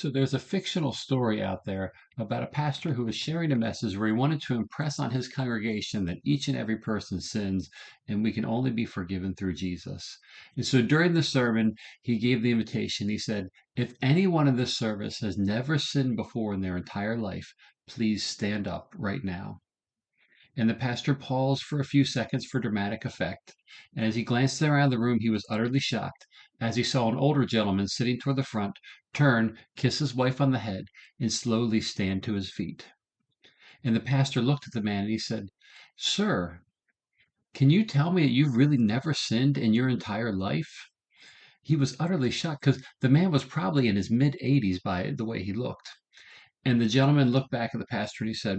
So there's a fictional story out there about a pastor who was sharing a message where he wanted to impress on his congregation that each and every person sins and we can only be forgiven through Jesus. And so during the sermon, he gave the invitation. He said, if anyone in this service has never sinned before in their entire life, please stand up right now. And the pastor paused for a few seconds for dramatic effect. And as he glanced around the room, he was utterly shocked as he saw an older gentleman sitting toward the front turn, kiss his wife on the head, and slowly stand to his feet. And the pastor looked at the man and he said, Sir, can you tell me that you've really never sinned in your entire life? He was utterly shocked because the man was probably in his mid 80s by the way he looked. And the gentleman looked back at the pastor and he said,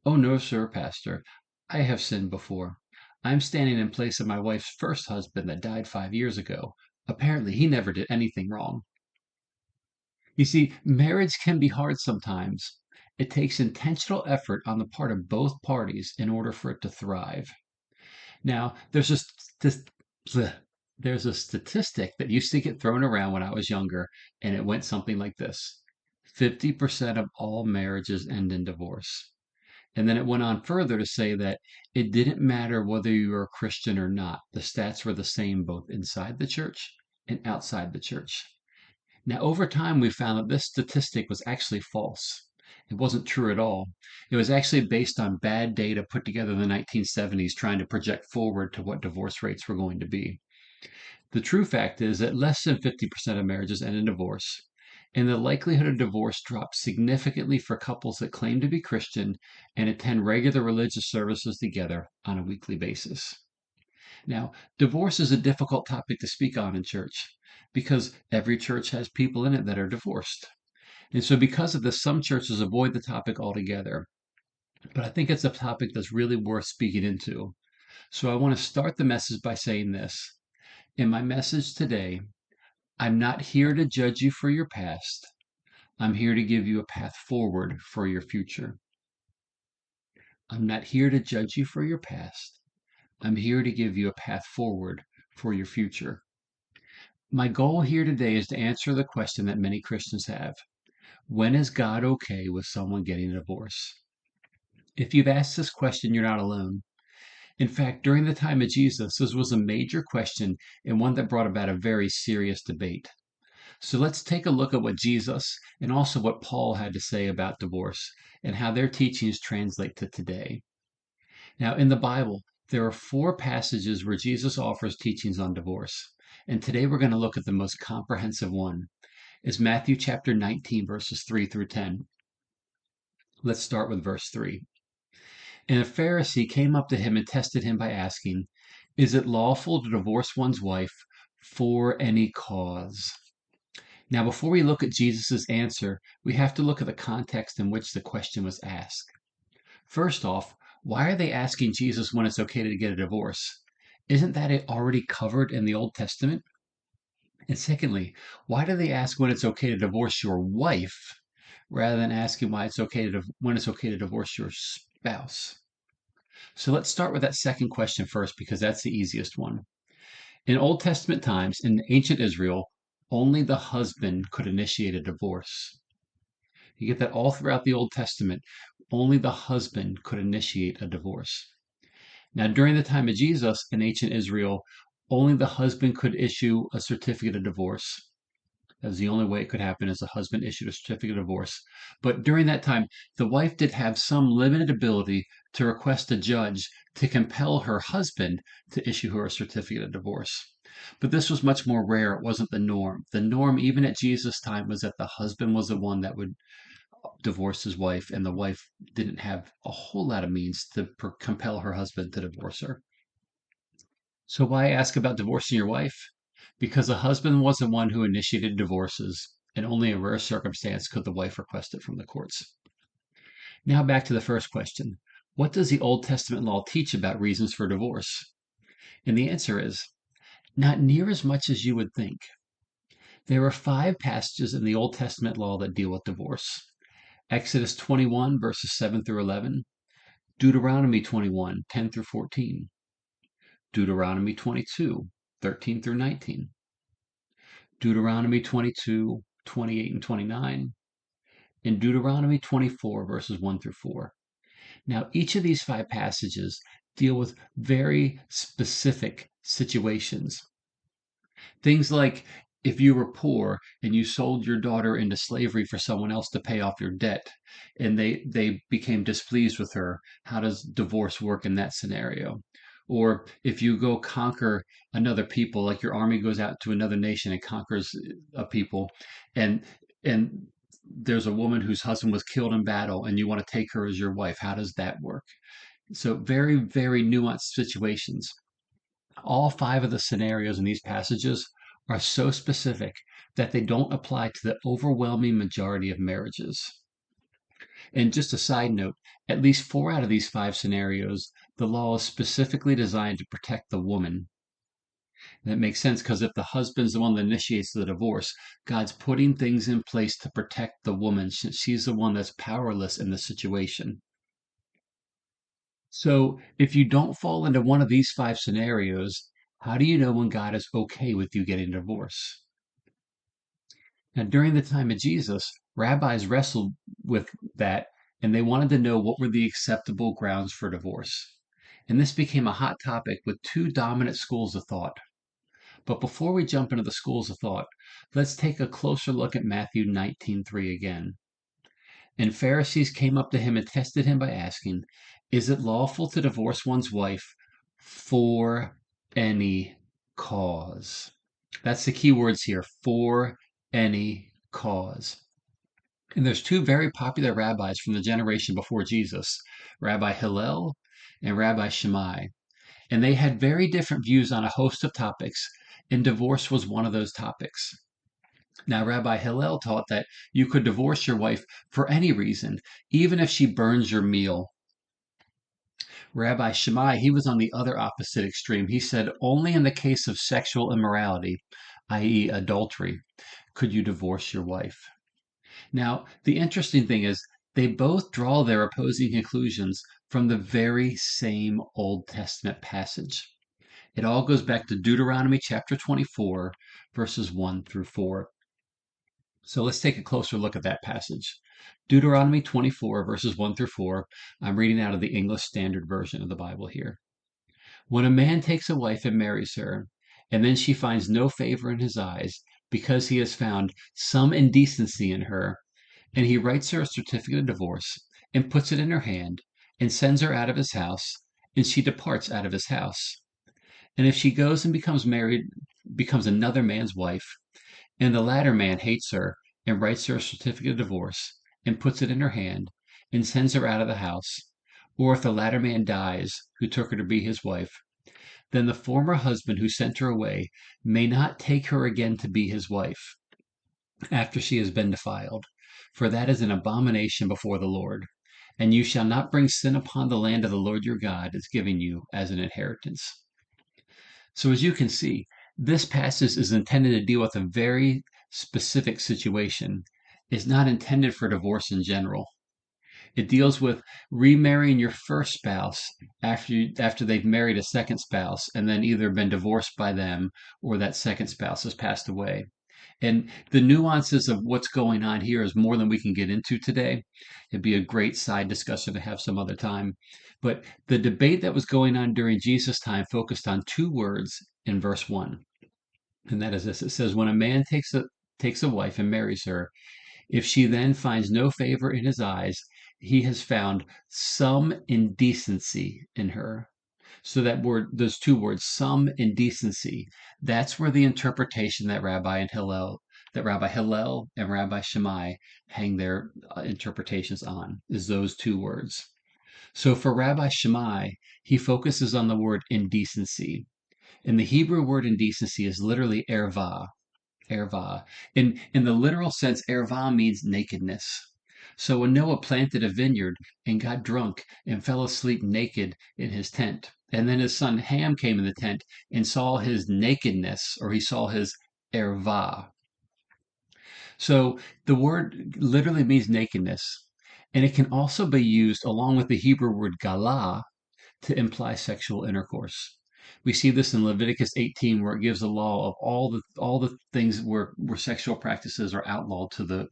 Oh, no, sir, pastor. I have sinned before. I'm standing in place of my wife's first husband that died 5 years ago. Apparently, he never did anything wrong. You see, marriage can be hard sometimes. It takes intentional effort on the part of both parties in order for it to thrive. Now, there's a statistic that used to get thrown around when I was younger, and it went something like this: 50% of all marriages end in divorce. And then it went on further to say that it didn't matter whether you were a Christian or not. The stats were the same both inside the church and outside the church. Now, over time, we found that this statistic was actually false. It wasn't true at all. It was actually based on bad data put together in the 1970s trying to project forward to what divorce rates were going to be. The true fact is that less than 50% of marriages end in divorce, and the likelihood of divorce drops significantly for couples that claim to be Christian and attend regular religious services together on a weekly basis. Now, divorce is a difficult topic to speak on in church because every church has people in it that are divorced. And so, because of this, some churches avoid the topic altogether. But I think it's a topic that's really worth speaking into. So, I want to start the message by saying this. In my message today, I'm not here to judge you for your past. I'm here to give you a path forward for your future. I'm not here to judge you for your past. I'm here to give you a path forward for your future. My goal here today is to answer the question that many Christians have. When is God okay with someone getting a divorce? If you've asked this question, you're not alone. In fact, during the time of Jesus, this was a major question and one that brought about a very serious debate. So let's take a look at what Jesus and also what Paul had to say about divorce and how their teachings translate to today. Now, in the Bible, there are four passages where Jesus offers teachings on divorce. And today we're going to look at the most comprehensive one. It's Matthew chapter 19, verses 3 through 10. Let's start with verse 3. And a Pharisee came up to him and tested him by asking, Is it lawful to divorce one's wife for any cause? Now, before we look at Jesus' answer, we have to look at the context in which the question was asked. First off, why are they asking Jesus when it's okay to get a divorce? Isn't that already covered in the Old Testament? And secondly, why do they ask when it's okay to divorce your wife rather than asking when it's okay to divorce your spouse? So let's start with that second question first because that's the easiest one. In Old Testament times, in ancient Israel, only the husband could initiate a divorce. You get that all throughout the Old Testament. Only the husband could initiate a divorce. Now, during the time of Jesus in ancient Israel, only the husband could issue a certificate of divorce. That was the only way it could happen, as a husband issued a certificate of divorce. But during that time, the wife did have some limited ability to request a judge to compel her husband to issue her a certificate of divorce. But this was much more rare. It wasn't the norm. The norm, even at Jesus' time, was that the husband was the one that would divorce his wife, and the wife didn't have a whole lot of means to compel her husband to divorce her. So why ask about divorcing your wife? Because the husband was the one who initiated divorces, and only in rare circumstance could the wife request it from the courts. Now back to the first question. What does the Old Testament law teach about reasons for divorce? And the answer is, not near as much as you would think. There are 5 passages in the Old Testament law that deal with divorce. Exodus 21, verses 7 through 11, Deuteronomy 21, 10 through 14, Deuteronomy 22, 13 through 19, Deuteronomy 22, 28 and 29, and Deuteronomy 24, verses 1 through 4. Now, each of these five passages deal with very specific situations. Things like if you were poor and you sold your daughter into slavery for someone else to pay off your debt, and they became displeased with her, how does divorce work in that scenario? Or if you go conquer another people, like your army goes out to another nation and conquers a people, and and there's a woman whose husband was killed in battle and you want to take her as your wife, how does that work? So very, very nuanced situations. All five of the scenarios in these passages are so specific that they don't apply to the overwhelming majority of marriages. And just a side note, at least four out of these five scenarios, the law is specifically designed to protect the woman. And it makes sense because if the husband's the one that initiates the divorce, God's putting things in place to protect the woman since she's the one that's powerless in the situation. So if you don't fall into one of these five scenarios, how do you know when God is okay with you getting a divorce? Now, during the time of Jesus, rabbis wrestled with that and they wanted to know what were the acceptable grounds for divorce. And this became a hot topic with two dominant schools of thought. But before we jump into the schools of thought, let's take a closer look at Matthew 19:3 again. And Pharisees came up to him and tested him by asking, is it lawful to divorce one's wife for any cause? That's the key words here, for any cause. And there's two very popular rabbis from the generation before Jesus, Rabbi Hillel and Rabbi Shammai. And they had very different views on a host of topics, and divorce was one of those topics. Now, Rabbi Hillel taught that you could divorce your wife for any reason, even if she burns your meal. Rabbi Shammai, he was on the other opposite extreme. He said only in the case of sexual immorality, i.e., adultery, could you divorce your wife. Now, the interesting thing is they both draw their opposing conclusions from the very same Old Testament passage. It all goes back to Deuteronomy chapter 24, verses 1 through 4. So let's take a closer look at that passage. Deuteronomy 24, verses 1 through 4. I'm reading out of the English Standard Version of the Bible here. When a man takes a wife and marries her, and then she finds no favor in his eyes, because he has found some indecency in her, and he writes her a certificate of divorce, and puts it in her hand, and sends her out of his house, and she departs out of his house. And if she goes and becomes another man's wife, and the latter man hates her and writes her a certificate of divorce and puts it in her hand and sends her out of the house, or if the latter man dies who took her to be his wife, then the former husband who sent her away may not take her again to be his wife after she has been defiled, for that is an abomination before the Lord. And you shall not bring sin upon the land of the Lord your God is giving you as an inheritance. So as you can see, this passage is intended to deal with a very specific situation. It's not intended for divorce in general. It deals with remarrying your first spouse after they've married a second spouse and then either been divorced by them or that second spouse has passed away. And the nuances of what's going on here is more than we can get into today. It'd be a great side discussion to have some other time. But the debate that was going on during Jesus' time focused on two words in verse 1. And that is this. It says, when a man takes a wife and marries her, if she then finds no favor in his eyes, he has found some indecency in her. So that word, those two words, some indecency, that's where the interpretation that Rabbi Hillel and Rabbi Shammai hang their interpretations on, is those two words. So for Rabbi Shammai, he focuses on the word indecency. And the Hebrew word indecency is literally erva. Erva. In the literal sense, erva means nakedness. So when Noah planted a vineyard and got drunk and fell asleep naked in his tent, and then his son Ham came in the tent and saw his nakedness, or he saw his erva. So the word literally means nakedness, and it can also be used along with the Hebrew word galah to imply sexual intercourse. We see this in Leviticus 18, where it gives a law of all the things where sexual practices are outlawed to the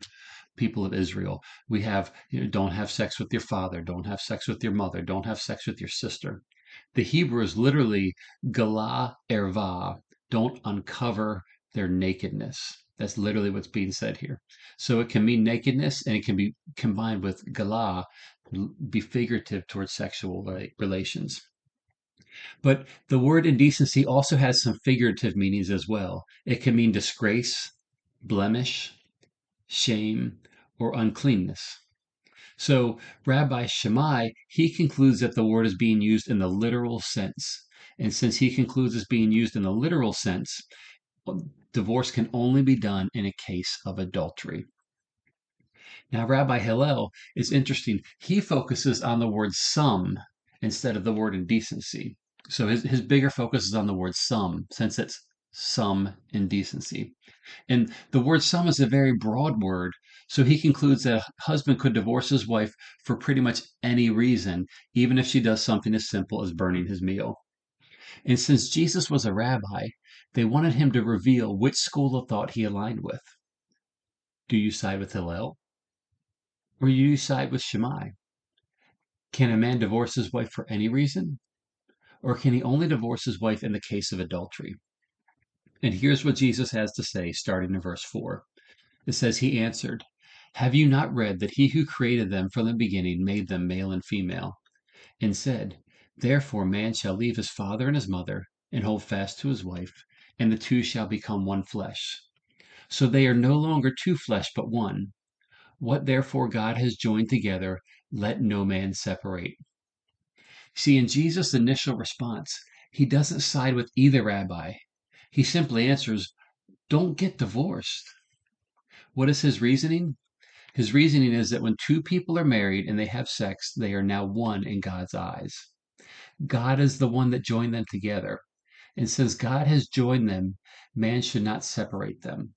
people of Israel. We have, don't have sex with your father, don't have sex with your mother, don't have sex with your sister. The Hebrew is literally gala erva, don't uncover their nakedness. That's literally what's being said here. So it can mean nakedness, and it can be combined with gala, be figurative towards sexual relations. But the word indecency also has some figurative meanings as well. It can mean disgrace, blemish, shame, or uncleanness. So Rabbi Shammai, he concludes that the word is being used in the literal sense. And since he concludes it's being used in the literal sense, divorce can only be done in a case of adultery. Now, Rabbi Hillel is interesting. He focuses on the word some instead of the word indecency. So his bigger focus is on the word some, since it's some indecency. And the word some is a very broad word. So he concludes that a husband could divorce his wife for pretty much any reason, even if she does something as simple as burning his meal. And since Jesus was a rabbi, they wanted him to reveal which school of thought he aligned with. Do you side with Hillel, or do you side with Shammai? Can a man divorce his wife for any reason? Or can he only divorce his wife in the case of adultery? And here's what Jesus has to say, starting in verse 4. It says, He answered, Have you not read that he who created them from the beginning made them male and female, and said, Therefore man shall leave his father and his mother, and hold fast to his wife, and the two shall become one flesh. So they are no longer two flesh, but one. What therefore God has joined together, let no man separate. See, in Jesus' initial response, he doesn't side with either rabbi. He simply answers, Don't get divorced. What is his reasoning? His reasoning is that when two people are married and they have sex, they are now one in God's eyes. God is the one that joined them together. And since God has joined them, man should not separate them.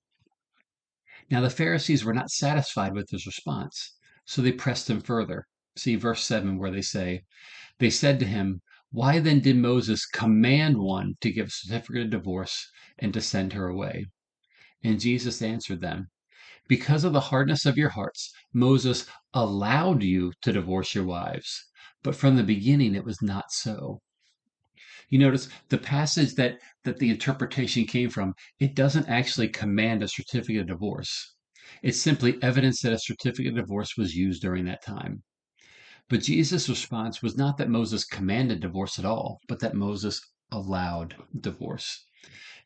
Now, the Pharisees were not satisfied with his response, so they pressed him further. See verse 7, where they said to him, Why then did Moses command one to give a certificate of divorce and to send her away? And Jesus answered them, Because of the hardness of your hearts, Moses allowed you to divorce your wives, but from the beginning it was not so. You notice the passage that the interpretation came from, it doesn't actually command a certificate of divorce. It's simply evidence that a certificate of divorce was used during that time. But Jesus' response was not that Moses commanded divorce at all, but that Moses allowed divorce.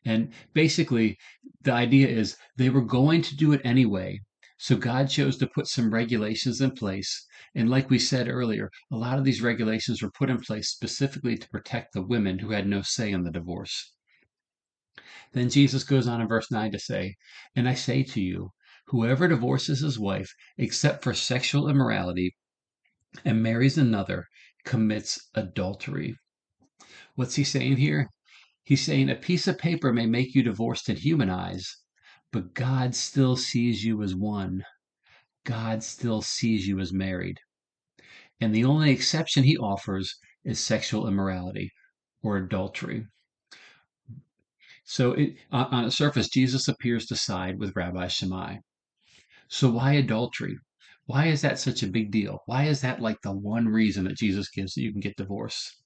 And basically, the idea is they were going to do it anyway. So God chose to put some regulations in place. And like we said earlier, a lot of these regulations were put in place specifically to protect the women who had no say in the divorce. Then Jesus goes on in verse 9 to say, And I say to you, whoever divorces his wife except for sexual immorality and marries another commits adultery. What's he saying here? He's saying a piece of paper may make you divorced in human eyes, but God still sees you as one. God still sees you as married. And the only exception he offers is sexual immorality or adultery. So on the surface, Jesus appears to side with Rabbi Shammai. So why adultery? Why is that such a big deal? Why is that like the one reason that Jesus gives that you can get divorced?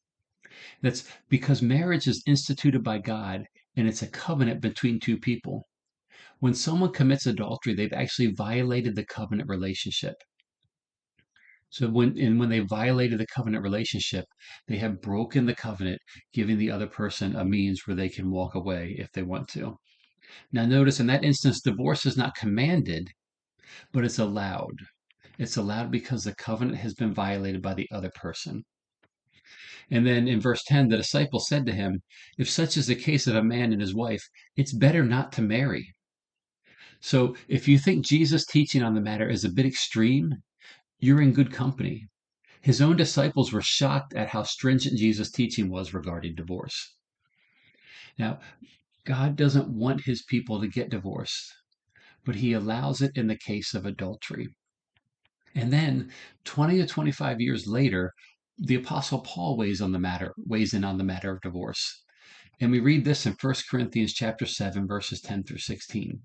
That's because marriage is instituted by God and it's a covenant between two people. When someone commits adultery, they've actually violated the covenant relationship. So when they violated the covenant relationship, they have broken the covenant, giving the other person a means where they can walk away if they want to. Now notice in that instance, divorce is not commanded, but it's allowed. It's allowed because the covenant has been violated by the other person. And then in verse 10, the disciples said to him, If such is the case of a man and his wife, it's better not to marry. So if you think Jesus' teaching on the matter is a bit extreme, you're in good company. His own disciples were shocked at how stringent Jesus' teaching was regarding divorce. Now, God doesn't want his people to get divorced, but he allows it in the case of adultery. And then 20 to 25 years later, the apostle Paul weighs in on the matter of divorce. And we read this in 1 Corinthians chapter 7, verses 10 through 16.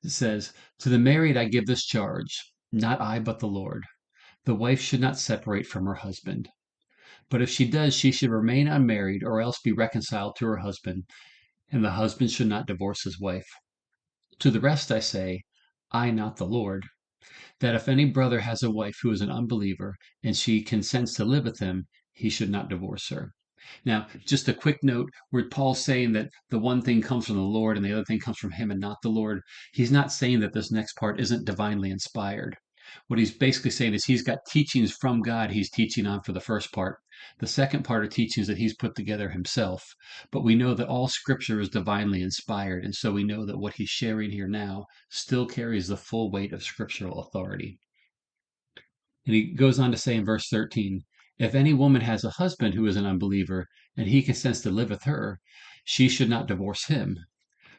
It says, "To the married I give this charge, not I, but the Lord. The wife should not separate from her husband. But if she does, she should remain unmarried or else be reconciled to her husband, and the husband should not divorce his wife. To the rest I say, I, not the Lord, that if any brother has a wife who is an unbeliever, and she consents to live with him, he should not divorce her." Now, just a quick note where Paul's saying that the one thing comes from the Lord and the other thing comes from him and not the Lord. He's not saying that this next part isn't divinely inspired. What he's basically saying is he's got teachings from God he's teaching on for the first part. The second part are teachings that he's put together himself. But we know that all scripture is divinely inspired, and so we know that what he's sharing here now still carries the full weight of scriptural authority. And he goes on to say in verse 13, "If any woman has a husband who is an unbeliever, and he consents to live with her, she should not divorce him.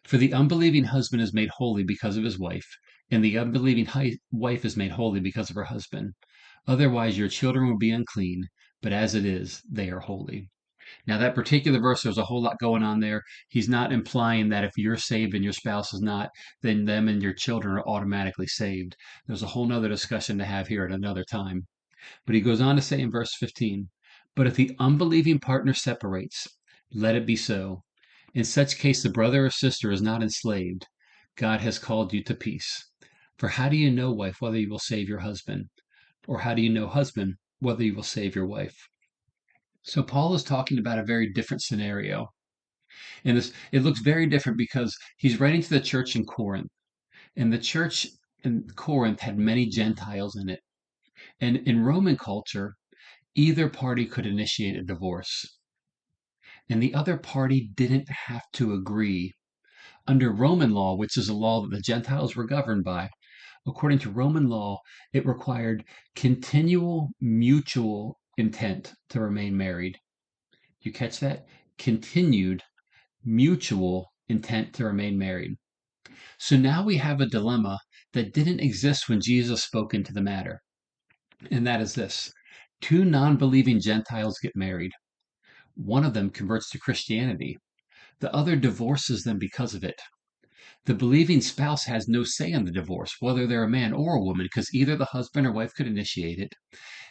For the unbelieving husband is made holy because of his wife, and the unbelieving wife is made holy because of her husband. Otherwise, your children will be unclean, but as it is, they are holy." Now, that particular verse, there's a whole lot going on there. He's not implying that if you're saved and your spouse is not, then them and your children are automatically saved. There's a whole nother discussion to have here at another time. But he goes on to say in verse 15, "But if the unbelieving partner separates, let it be so. In such case, the brother or sister is not enslaved. God has called you to peace. For how do you know, wife, whether you will save your husband? Or how do you know, husband, whether you will save your wife?" So Paul is talking about a very different scenario. And it looks very different because he's writing to the church in Corinth. And the church in Corinth had many Gentiles in it. And in Roman culture, either party could initiate a divorce, and the other party didn't have to agree. Under Roman law, which is a law that the Gentiles were governed by, according to Roman law, it required continual mutual intent to remain married. You catch that? Continued mutual intent to remain married. So now we have a dilemma that didn't exist when Jesus spoke into the matter. And that is this: two non believing Gentiles get married. One of them converts to Christianity, the other divorces them because of it. The believing spouse has no say in the divorce, whether they're a man or a woman, because either the husband or wife could initiate it,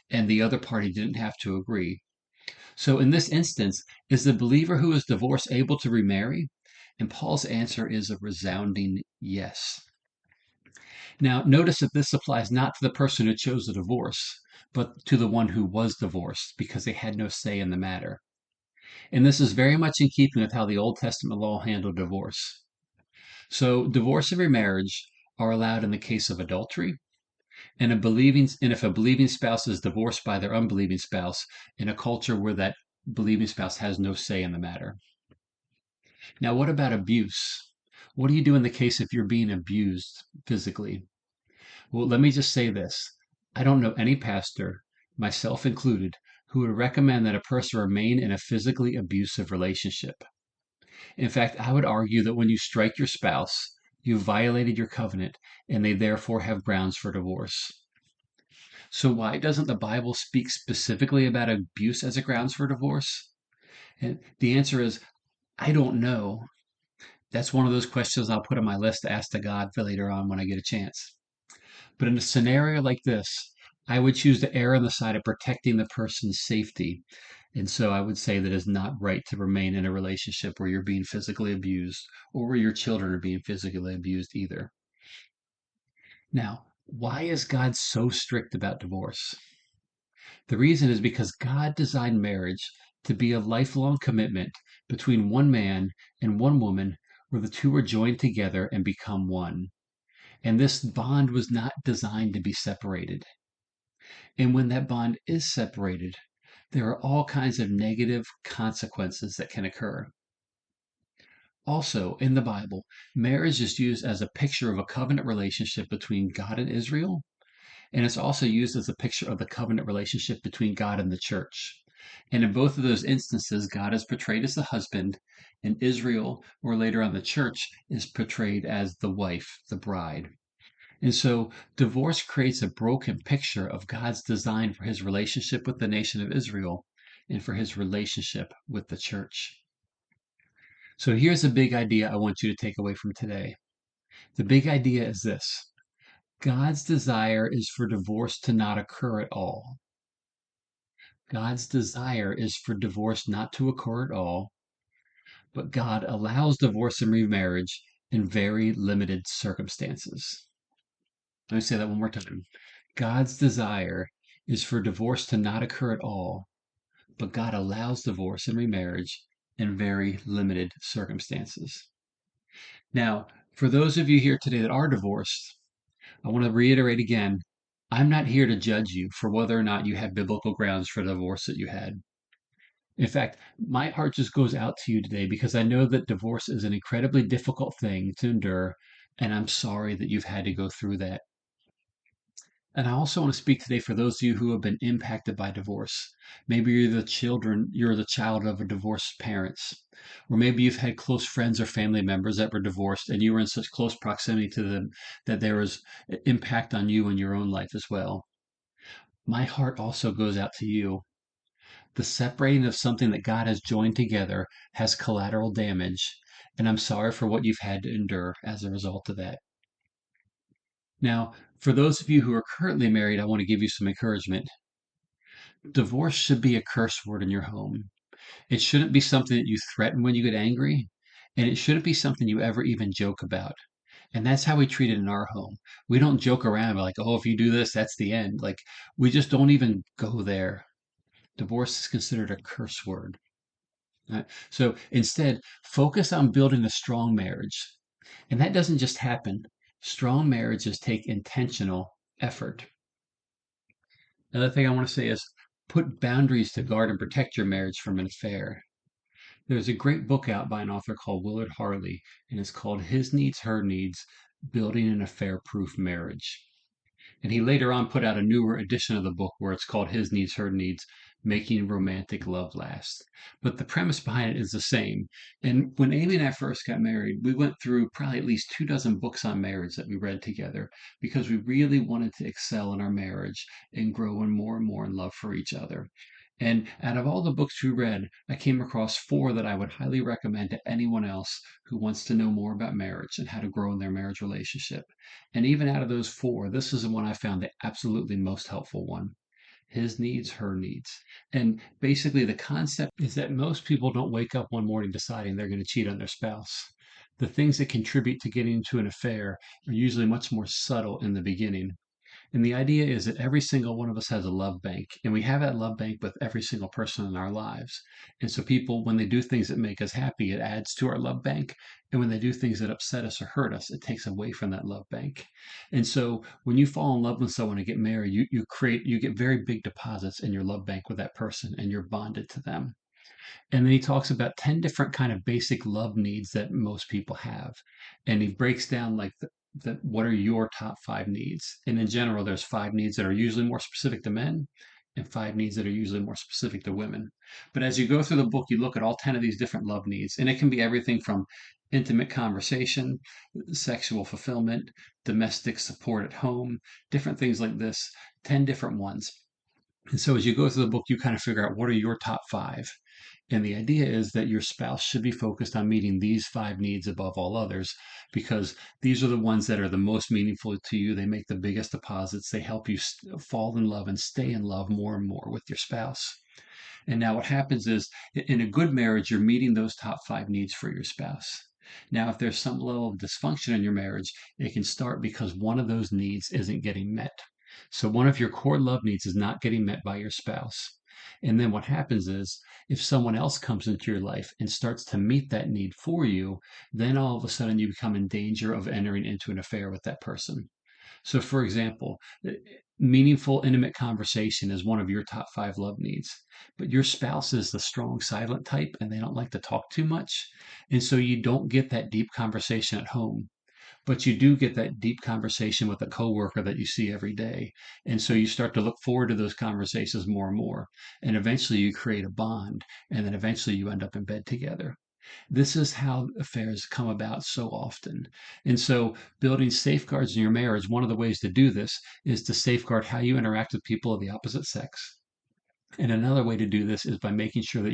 and the other party didn't have to agree. So in this instance, is the believer who is divorced able to remarry? And Paul's answer is a resounding yes. Now, notice that this applies not to the person who chose the divorce, but to the one who was divorced because they had no say in the matter. And this is very much in keeping with how the Old Testament law handled divorce. So, divorce and remarriage are allowed in the case of adultery, and if a believing spouse is divorced by their unbelieving spouse in a culture where that believing spouse has no say in the matter. Now, what about abuse? What do you do in the case if you're being abused physically? Well, let me just say this. I don't know any pastor, myself included, who would recommend that a person remain in a physically abusive relationship. In fact, I would argue that when you strike your spouse, you violated your covenant, and they therefore have grounds for divorce. So why doesn't the Bible speak specifically about abuse as a grounds for divorce? And the answer is, I don't know. That's one of those questions I'll put on my list to ask to God for later on when I get a chance. But in a scenario like this, I would choose to err on the side of protecting the person's safety. And so I would say that it's not right to remain in a relationship where you're being physically abused or where your children are being physically abused either. Now, why is God so strict about divorce? The reason is because God designed marriage to be a lifelong commitment between one man and one woman where the two are joined together and become one. And this bond was not designed to be separated. And when that bond is separated, there are all kinds of negative consequences that can occur. Also, in the Bible, marriage is used as a picture of a covenant relationship between God and Israel, and it's also used as a picture of the covenant relationship between God and the church. And in both of those instances, God is portrayed as the husband, and Israel, or later on the church, is portrayed as the wife, the bride. And so divorce creates a broken picture of God's design for his relationship with the nation of Israel and for his relationship with the church. So here's a big idea I want you to take away from today. The big idea is this: God's desire is for divorce to not occur at all. God's desire is for divorce not to occur at all, but God allows divorce and remarriage in very limited circumstances. Let me say that one more time. God's desire is for divorce to not occur at all, but God allows divorce and remarriage in very limited circumstances. Now, for those of you here today that are divorced, I want to reiterate again, I'm not here to judge you for whether or not you have biblical grounds for the divorce that you had. In fact, my heart just goes out to you today because I know that divorce is an incredibly difficult thing to endure, and I'm sorry that you've had to go through that. And I also want to speak today for those of you who have been impacted by divorce. Maybe you're the child of a divorced parents, or maybe you've had close friends or family members that were divorced and you were in such close proximity to them that there was impact on you in your own life as well. My heart also goes out to you. The separating of something that God has joined together has collateral damage, and I'm sorry for what you've had to endure as a result of that. Now, for those of you who are currently married, I want to give you some encouragement. Divorce should be a curse word in your home. It shouldn't be something that you threaten when you get angry, and it shouldn't be something you ever even joke about. And that's how we treat it in our home. We don't joke around like, oh, if you do this, that's the end. Like, we just don't even go there. Divorce is considered a curse word. Right? So instead, focus on building a strong marriage. And that doesn't just happen. Strong marriages take intentional effort. Another thing I want to say is put boundaries to guard and protect your marriage from an affair. There's a great book out by an author called Willard Harley, and it's called His Needs, Her Needs: Building an Affair-Proof Marriage. And he later on put out a newer edition of the book where it's called His Needs, Her Needs: Making Romantic Love Last. But the premise behind it is the same. And when Amy and I first got married, we went through probably at least 2 dozen books on marriage that we read together because we really wanted to excel in our marriage and grow and more in love for each other. And out of all the books we read, I came across 4 that I would highly recommend to anyone else who wants to know more about marriage and how to grow in their marriage relationship. And even out of those 4, this is the one I found the absolutely most helpful one. His needs, her needs. And basically, the concept is that most people don't wake up one morning deciding they're going to cheat on their spouse. The things that contribute to getting into an affair are usually much more subtle in the beginning. And the idea is that every single one of us has a love bank, and we have that love bank with every single person in our lives. And so people, when they do things that make us happy, it adds to our love bank. And when they do things that upset us or hurt us, it takes away from that love bank. And so when you fall in love with someone and get married, you get very big deposits in your love bank with that person, and you're bonded to them. And then he talks about 10 different kind of basic love needs that most people have. And he breaks down like what are your top 5 needs. And in general, there's 5 needs that are usually more specific to men and 5 needs that are usually more specific to women. But as you go through the book, you look at all 10 of these different love needs, and it can be everything from intimate conversation, sexual fulfillment, domestic support at home, different things like this, 10 different ones. And so as you go through the book, you kind of figure out what are your top 5. And the idea is that your spouse should be focused on meeting these 5 needs above all others because these are the ones that are the most meaningful to you. They make the biggest deposits. They help you fall in love and stay in love more and more with your spouse. And now what happens is in a good marriage, you're meeting those top 5 needs for your spouse. Now, if there's some level of dysfunction in your marriage, it can start because one of those needs isn't getting met. So one of your core love needs is not getting met by your spouse. And then what happens is if someone else comes into your life and starts to meet that need for you, then all of a sudden you become in danger of entering into an affair with that person. So, for example, meaningful, intimate conversation is one of your top 5 love needs, but your spouse is the strong, silent type and they don't like to talk too much. And so you don't get that deep conversation at home, but you do get that deep conversation with a coworker that you see every day. And so you start to look forward to those conversations more and more. And eventually you create a bond, and then eventually you end up in bed together. This is how affairs come about so often. And so, building safeguards in your marriage, one of the ways to do this is to safeguard how you interact with people of the opposite sex. And another way to do this is by making sure that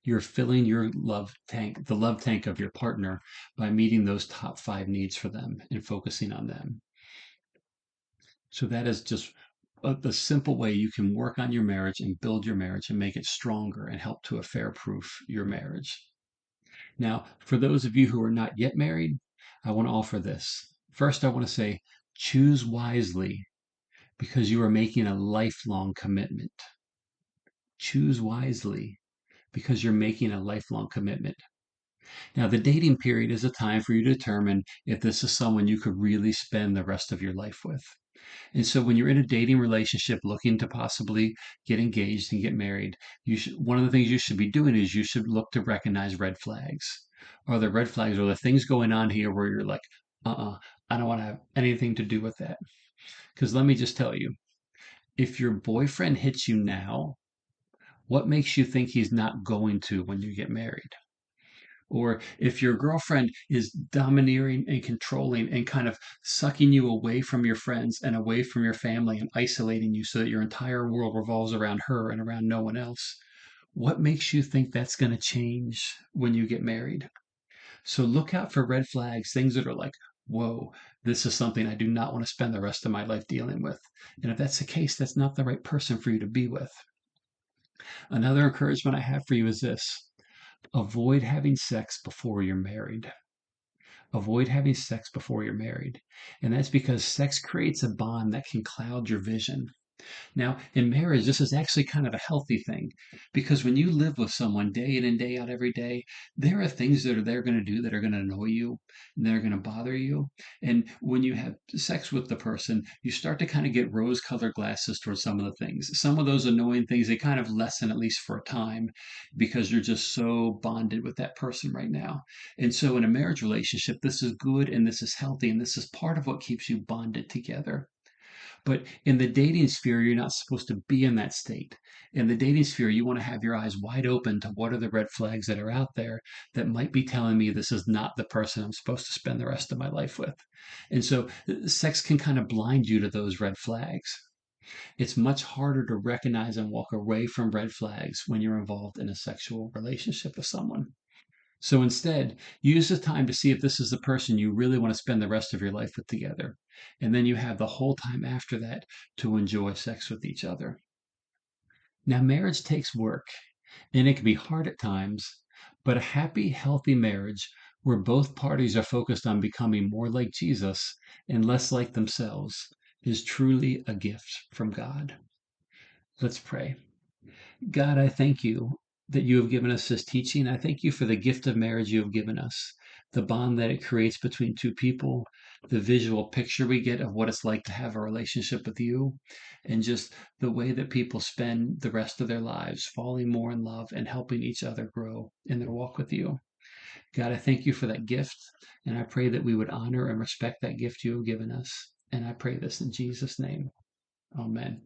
You're filling your love tank, the love tank of your partner, by meeting those top five needs for them and focusing on them. So that is just the simple way you can work on your marriage and build your marriage and make it stronger and help to affair proof your marriage. Now, for those of you who are not yet married, I want to offer this. First, I want to say choose wisely because you are making a lifelong commitment. Choose wisely because you're making a lifelong commitment. Now, the dating period is a time for you to determine if this is someone you could really spend the rest of your life with. And so when you're in a dating relationship looking to possibly get engaged and get married, one of the things you should be doing is you should look to recognize red flags. Are there red flags? Are there things going on here where you're like, I don't want to have anything to do with that? Because let me just tell you, if your boyfriend hits you now, what makes you think he's not going to when you get married? Or if your girlfriend is domineering and controlling and kind of sucking you away from your friends and away from your family and isolating you so that your entire world revolves around her and around no one else, what makes you think that's going to change when you get married? So look out for red flags, things that are like, whoa, this is something I do not want to spend the rest of my life dealing with. And if that's the case, that's not the right person for you to be with. Another encouragement I have for you is this: avoid having sex before you're married. Avoid having sex before you're married. And that's because sex creates a bond that can cloud your vision. Now, in marriage, this is actually kind of a healthy thing because when you live with someone day in and day out every day, there are things that they're going to do that are going to annoy you and they're going to bother you. And when you have sex with the person, you start to kind of get rose colored glasses towards some of the things. Some of those annoying things, they kind of lessen at least for a time because you're just so bonded with that person right now. And so in a marriage relationship, this is good and this is healthy and this is part of what keeps you bonded together. But in the dating sphere, you're not supposed to be in that state. In the dating sphere, you want to have your eyes wide open to what are the red flags that are out there that might be telling me this is not the person I'm supposed to spend the rest of my life with. And so sex can kind of blind you to those red flags. It's much harder to recognize and walk away from red flags when you're involved in a sexual relationship with someone. So instead, use the time to see if this is the person you really want to spend the rest of your life with together. And then you have the whole time after that to enjoy sex with each other. Now, marriage takes work and it can be hard at times, but a happy, healthy marriage where both parties are focused on becoming more like Jesus and less like themselves is truly a gift from God. Let's pray. God, I thank you that you have given us this teaching. I thank you for the gift of marriage you have given us, the bond that it creates between two people, the visual picture we get of what it's like to have a relationship with you, and just the way that people spend the rest of their lives falling more in love and helping each other grow in their walk with you. God, I thank you for that gift, and I pray that we would honor and respect that gift you have given us. And I pray this in Jesus' name. Amen.